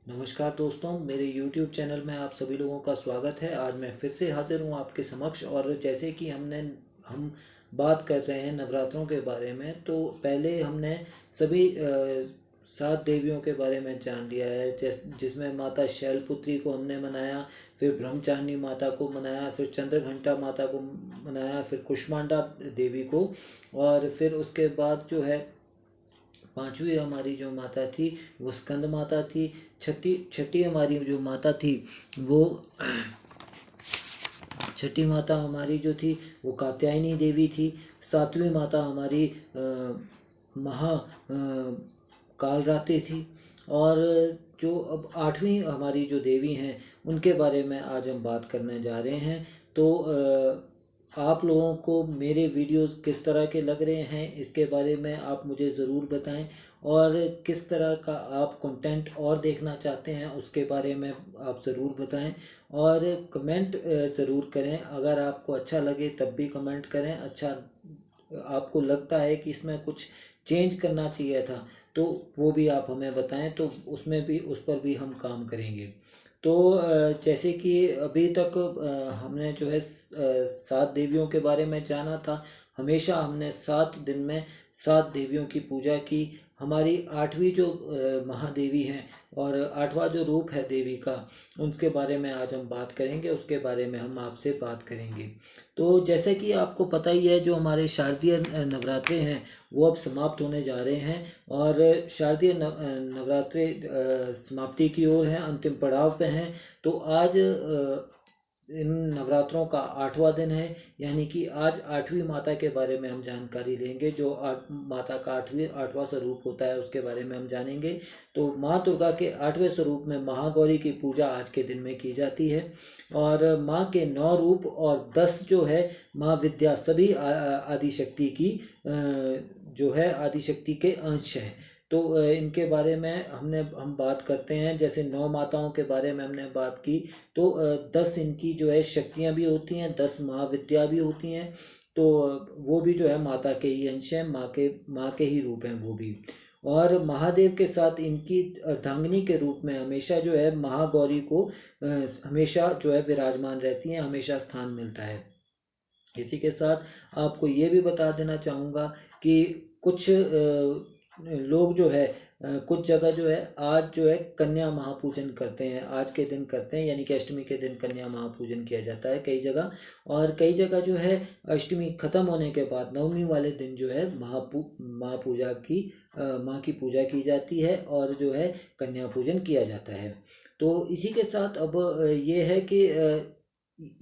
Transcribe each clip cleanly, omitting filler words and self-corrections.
नमस्कार दोस्तों, मेरे YouTube चैनल में आप सभी लोगों का स्वागत है। आज मैं फिर से हाज़िर हूँ आपके समक्ष। और जैसे कि हम बात कर रहे हैं नवरात्रों के बारे में, तो पहले हमने सभी 7 देवियों के बारे में जान लिया है। जिसमें माता शैलपुत्री को हमने मनाया, फिर ब्रह्मचारिणी माता को मनाया, फिर चंद्रघंटा माता को मनाया, फिर कुष्मांडा देवी को, और फिर उसके बाद जो है पांचवी हमारी जो माता थी वो स्कंद माता थी। छठी छठी हमारी जो माता थी वो छठी माता हमारी जो थी वो कात्यायनी देवी थी। सातवीं माता हमारी महा कालरात्रि थी। और जो अब आठवीं हमारी जो देवी हैं उनके बारे में आज हम बात करने जा रहे हैं। तो आप लोगों को मेरे वीडियोस किस तरह के लग रहे हैं इसके बारे में आप मुझे ज़रूर बताएं, और किस तरह का आप कंटेंट और देखना चाहते हैं उसके बारे में आप ज़रूर बताएं। और कमेंट ज़रूर करें। अगर आपको अच्छा लगे तब भी कमेंट करें। अच्छा आपको लगता है कि इसमें कुछ चेंज करना चाहिए था तो वो भी आप हमें बताएं, तो उसमें भी उस पर भी हम काम करेंगे। तो जैसे कि अभी तक हमने जो है 7 देवियों के बारे में जाना था। हमेशा हमने 7 दिन में 7 देवियों की पूजा की। हमारी 8वीं जो महादेवी हैं और 8वां जो रूप है देवी का, उनके बारे में आज हम बात करेंगे। उसके बारे में हम आपसे बात करेंगे। तो जैसे कि आपको पता ही है, जो हमारे शारदीय नवरात्रे हैं वो अब समाप्त होने जा रहे हैं। और शारदीय नवरात्रे समाप्ति की ओर हैं, अंतिम पड़ाव पे हैं। तो आज इन नवरात्रों का 8वां दिन है, यानी कि आज 8वीं माता के बारे में हम जानकारी लेंगे। जो माता का 8वां स्वरूप होता है उसके बारे में हम जानेंगे। तो माँ दुर्गा के 8वें स्वरूप में महागौरी की पूजा आज के दिन में की जाती है। और माँ के 9 रूप और 10 जो है माँ विद्या, सभी आदिशक्ति की जो है आदिशक्ति के अंश हैं। तो इनके बारे में हम बात करते हैं। जैसे 9 माताओं के बारे में हमने बात की, तो 10 इनकी जो है शक्तियाँ भी होती हैं, 10 महाविद्या भी होती हैं। तो वो भी जो है माता के ही अंश हैं, माँ के ही रूप हैं वो भी। और महादेव के साथ इनकी अर्धांगिनी के रूप में हमेशा जो है महागौरी को हमेशा जो है विराजमान रहती हैं, हमेशा स्थान मिलता है। इसी के साथ आपको ये भी बता देना चाहूँगा कि कुछ लोग जो है कुछ जगह जो है आज जो है कन्या महापूजन करते हैं, आज के दिन करते हैं, यानी कि अष्टमी के दिन कन्या महापूजन किया जाता है कई जगह। और कई जगह जो है अष्टमी खत्म होने के बाद नवमी वाले दिन जो है महापूजा की माँ की पूजा की जाती है और जो है कन्या पूजन किया जाता है। तो इसी के साथ अब ये है कि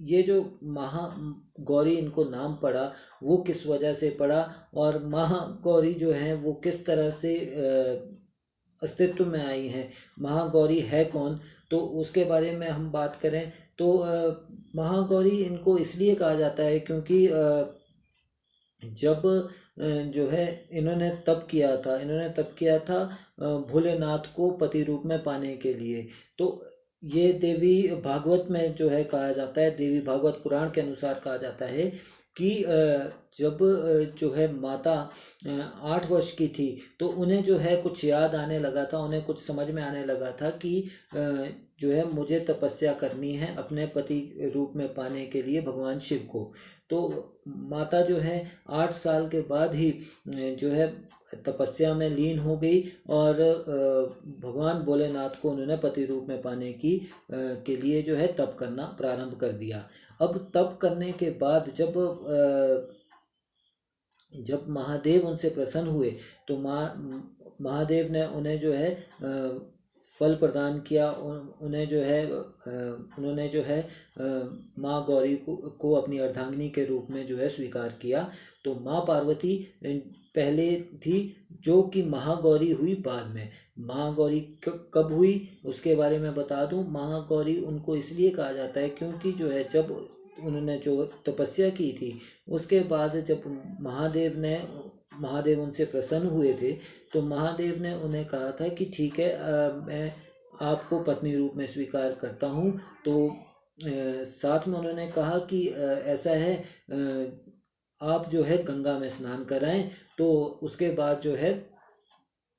ये जो महागौरी इनको नाम पड़ा वो किस वजह से पड़ा, और महागौरी जो हैं वो किस तरह से अस्तित्व में आई हैं, महागौरी है कौन, तो उसके बारे में हम बात करें। तो महागौरी इनको इसलिए कहा जाता है क्योंकि जब जो है इन्होंने तप किया था भोलेनाथ को पति रूप में पाने के लिए। तो ये देवी भागवत में जो है कहा जाता है, देवी भागवत पुराण के अनुसार कहा जाता है कि जब जो है माता 8 वर्ष की थी तो उन्हें जो है कुछ याद आने लगा था, उन्हें कुछ समझ में आने लगा था कि जो है मुझे तपस्या करनी है अपने पति रूप में पाने के लिए भगवान शिव को। तो माता जो है 8 साल के बाद ही जो है तपस्या में लीन हो गई और भगवान भोलेनाथ को उन्होंने पति रूप में पाने की के लिए जो है तप करना प्रारंभ कर दिया। अब तप करने के बाद जब महादेव उनसे प्रसन्न हुए तो महादेव ने उन्हें जो है फल प्रदान किया। उन्हें जो है उन्होंने जो है माँ गौरी को अपनी अर्धांगिनी के रूप में जो है स्वीकार किया। तो माँ पार्वती पहले थी, जो कि महागौरी हुई बाद में। महागौरी कब हुई उसके बारे में बता दूं। महागौरी उनको इसलिए कहा जाता है क्योंकि जो है जब उन्होंने जो तपस्या की थी उसके बाद जब महादेव उनसे प्रसन्न हुए थे तो महादेव ने उन्हें कहा था कि ठीक है, मैं आपको पत्नी रूप में स्वीकार करता हूँ। तो साथ में उन्होंने कहा कि ऐसा है, आप जो है गंगा में स्नान कराएं। तो उसके बाद जो है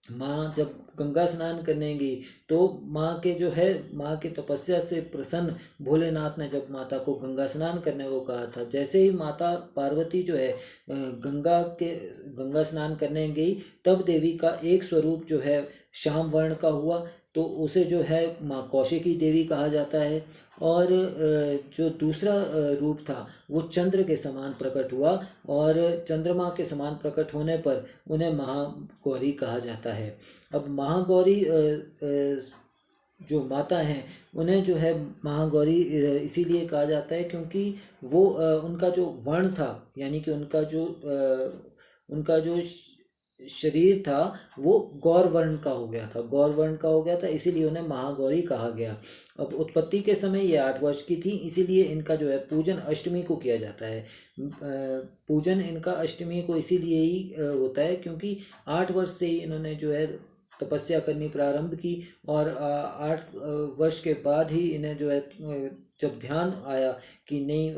माँ जब गंगा स्नान करने गई तो माँ की तपस्या से प्रसन्न भोलेनाथ ने जब माता को गंगा स्नान करने को कहा था, जैसे ही माता पार्वती जो है गंगा स्नान करने गई, तब देवी का एक स्वरूप जो है श्याम वर्ण का हुआ, तो उसे जो है माँ कौशिकी देवी कहा जाता है। और जो दूसरा रूप था वो चंद्र के समान प्रकट हुआ, और चंद्रमा के समान प्रकट होने पर उन्हें महागौरी कहा जाता है। अब महागौरी जो माता हैं उन्हें जो है महागौरी इसीलिए कहा जाता है क्योंकि वो उनका जो वर्ण था, यानी कि उनका जो शरीर था वो गौर वर्ण का हो गया था, गौर वर्ण का हो गया था, इसीलिए उन्हें महागौरी कहा गया। अब उत्पत्ति के समय ये 8 वर्ष की थी, इसीलिए इनका जो है पूजन अष्टमी को किया जाता है। पूजन इनका अष्टमी को इसीलिए ही होता है क्योंकि 8 वर्ष से ही इन्होंने जो है तपस्या करनी प्रारंभ की, और 8 वर्ष के बाद ही इन्हें जो है जब ध्यान आया कि नहीं,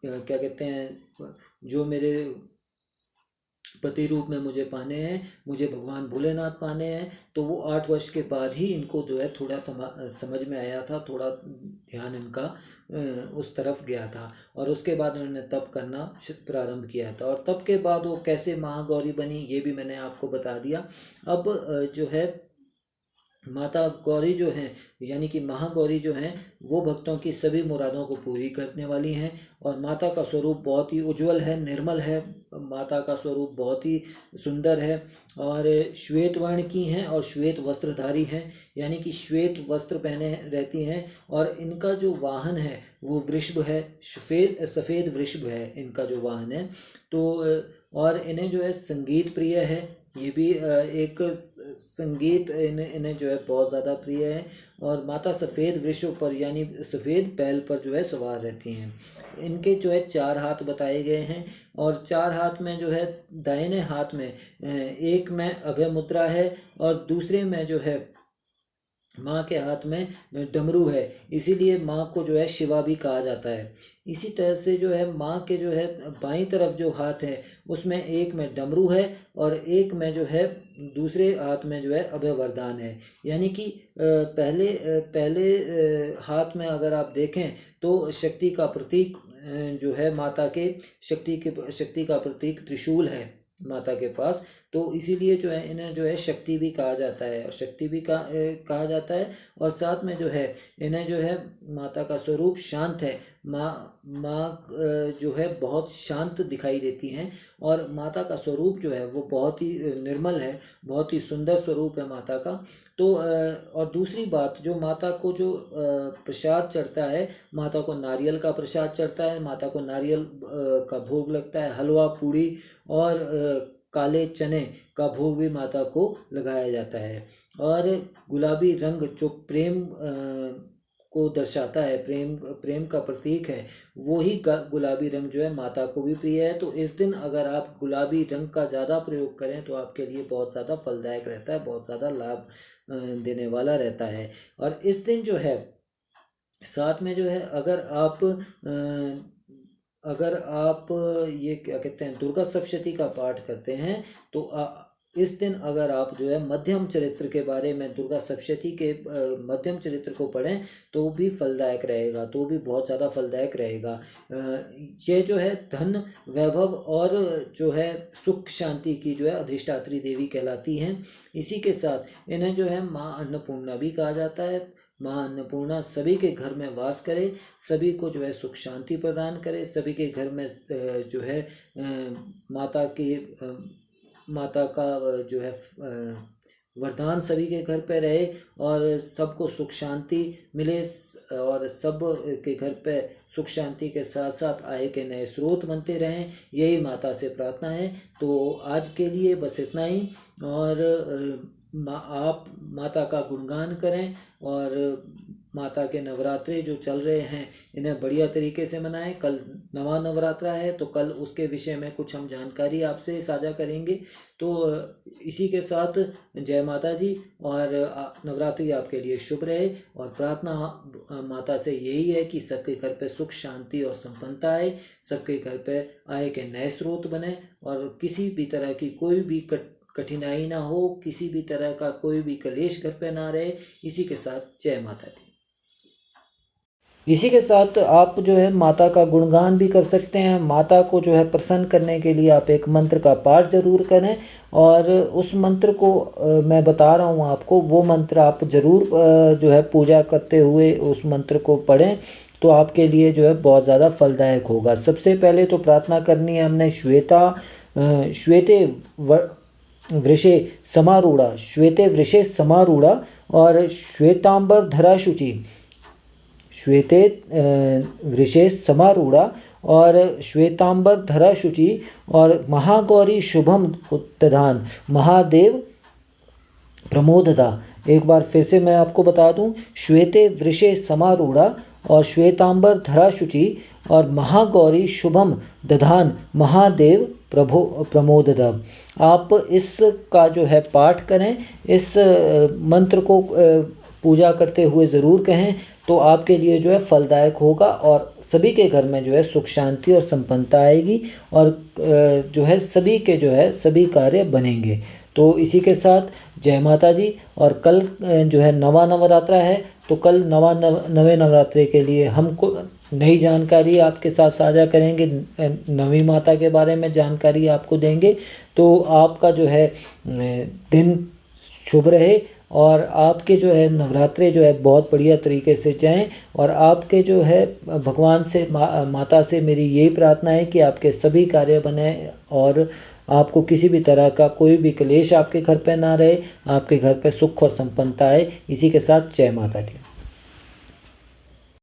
क्या कहते हैं, जो मेरे पति रूप में मुझे पाने हैं, मुझे भगवान भोलेनाथ पाने हैं, तो वो 8 वर्ष के बाद ही इनको जो है थोड़ा समझ में आया था, थोड़ा ध्यान इनका उस तरफ गया था, और उसके बाद उन्होंने तप करना प्रारंभ किया था। और तप के बाद वो कैसे महागौरी बनी ये भी मैंने आपको बता दिया। अब जो है माता गौरी जो हैं, यानी कि महागौरी जो हैं, वो भक्तों की सभी मुरादों को पूरी करने वाली हैं। और माता का स्वरूप बहुत ही उज्जवल है, निर्मल है, माता का स्वरूप बहुत ही सुंदर है, और श्वेत वर्ण की हैं और श्वेत वस्त्रधारी हैं, यानी कि श्वेत वस्त्र पहने रहती हैं। और इनका जो वाहन है वो वृषभ है, सफ़ेद वृषभ है इनका जो वाहन है। तो और इन्हें जो है संगीत प्रिय है, ये भी एक संगीत इन्हें जो है बहुत ज़्यादा प्रिय है। और माता सफ़ेद वृषभ पर यानी सफ़ेद बैल पर जो है सवार रहती हैं। इनके जो है 4 हाथ बताए गए हैं, और 4 हाथ में जो है दाहिने हाथ में एक में अभय मुद्रा है, और दूसरे में जो है माँ के हाथ में डमरू है, इसीलिए माँ को जो है शिवा भी कहा जाता है। इसी तरह से जो है माँ के जो है बाईं तरफ जो हाथ है उसमें एक में डमरू है, और एक में जो है दूसरे हाथ में जो है अभय वरदान है। यानी कि पहले हाथ में अगर आप देखें तो शक्ति का प्रतीक जो है माता के शक्ति का प्रतीक त्रिशूल है माता के पास, तो इसीलिए जो है इन्हें जो है शक्ति भी कहा जाता है, और शक्ति भी कहा जाता है। और साथ में जो है इन्हें जो है माता का स्वरूप शांत है, माँ जो है बहुत शांत दिखाई देती हैं, और माता का स्वरूप जो है वो बहुत ही निर्मल है, बहुत ही सुंदर स्वरूप है माता का। तो और दूसरी बात, जो माता को जो प्रसाद चढ़ता है, माता को नारियल का प्रसाद चढ़ता है, माता को नारियल का भोग लगता है, हलवा पूड़ी और काले चने का भोग भी माता को लगाया जाता है। और गुलाबी रंग जो प्रेम को दर्शाता है, प्रेम का प्रतीक है, वो ही गुलाबी रंग जो है माता को भी प्रिय है। तो इस दिन अगर आप गुलाबी रंग का ज़्यादा प्रयोग करें तो आपके लिए बहुत ज़्यादा फलदायक रहता है, बहुत ज़्यादा लाभ देने वाला रहता है। और इस दिन जो है साथ में जो है अगर आप ये क्या कहते हैं दुर्गा सप्तशती का पाठ करते हैं, तो इस दिन अगर आप जो है मध्यम चरित्र के बारे में, दुर्गा सप्तशती के मध्यम चरित्र को पढ़ें तो भी फलदायक रहेगा, तो भी बहुत ज़्यादा फलदायक रहेगा। ये जो है धन, वैभव और जो है सुख शांति की जो है अधिष्ठात्री देवी कहलाती हैं। इसी के साथ इन्हें जो है माँ अन्नपूर्णा भी कहा जाता है। माँ अन्नपूर्णा सभी के घर में वास करे, सभी को जो है सुख शांति प्रदान करे, सभी के घर में जो है माता का जो है वरदान सभी के घर पे रहे, और सबको सुख शांति मिले, और सब के घर पे सुख शांति के साथ साथ आय के नए स्रोत बनते रहें, यही माता से प्रार्थना है। तो आज के लिए बस इतना ही। और आप माता का गुणगान करें, और माता के नवरात्रे जो चल रहे हैं इन्हें बढ़िया तरीके से मनाएं। कल नवा नवरात्रा है, तो कल उसके विषय में कुछ हम जानकारी आपसे साझा करेंगे। तो इसी के साथ जय माता दी, और नवरात्रि आपके लिए शुभ रहे। और प्रार्थना माता से यही है कि सबके घर पे सुख शांति और संपन्नता आए, सबके घर पे आय के नए स्रोत बने, और किसी भी तरह की कोई भी कठिनाई ना हो, किसी भी तरह का कोई भी कलेश घर पे ना रहे। इसी के साथ जय माता दी। इसी के साथ आप जो है माता का गुणगान भी कर सकते हैं। माता को जो है प्रसन्न करने के लिए आप एक मंत्र का पाठ जरूर करें, और उस मंत्र को मैं बता रहा हूँ आपको, वो मंत्र आप ज़रूर जो है पूजा करते हुए उस मंत्र को पढ़ें, तो आपके लिए जो है बहुत ज़्यादा फलदायक होगा। सबसे पहले तो प्रार्थना करनी है हमने श्वेते वृषे समारूढ़ा, श्वेते वृषे समारूढ़ा और श्वेतांबर धरा शुचि, श्वेते वृषे समारूढ़ा और श्वेतांबर धरा शुचि और महागौरी शुभम उत्तधान महादेव प्रमोददा। एक बार फिर से मैं आपको बता दूं, श्वेते वृषे समारूढ़ा और श्वेतांबर धरा शुचि और महागौरी शुभम दधान महादेव प्रमोददा। आप इसका जो है पाठ करें, इस मंत्र को पूजा करते हुए ज़रूर कहें, तो आपके लिए जो है फलदायक होगा और सभी के घर में जो है सुख शांति और संपन्नता आएगी, और जो है सभी के जो है सभी कार्य बनेंगे। तो इसी के साथ जय माता दी। और कल जो है नवा नवरात्रा है, तो कल नवे नवरात्रे के लिए हमको नई जानकारी आपके साथ साझा करेंगे, नवी माता के बारे में जानकारी आपको देंगे। तो आपका जो है दिन शुभ रहे, और आपके जो है नवरात्रे जो है बहुत बढ़िया तरीके से जाएं, और आपके जो है भगवान से माता से मेरी यही प्रार्थना है कि आपके सभी कार्य बने और आपको किसी भी तरह का कोई भी क्लेश आपके घर पे ना रहे, आपके घर पे सुख और संपन्नता आए। इसी के साथ जय माता दी।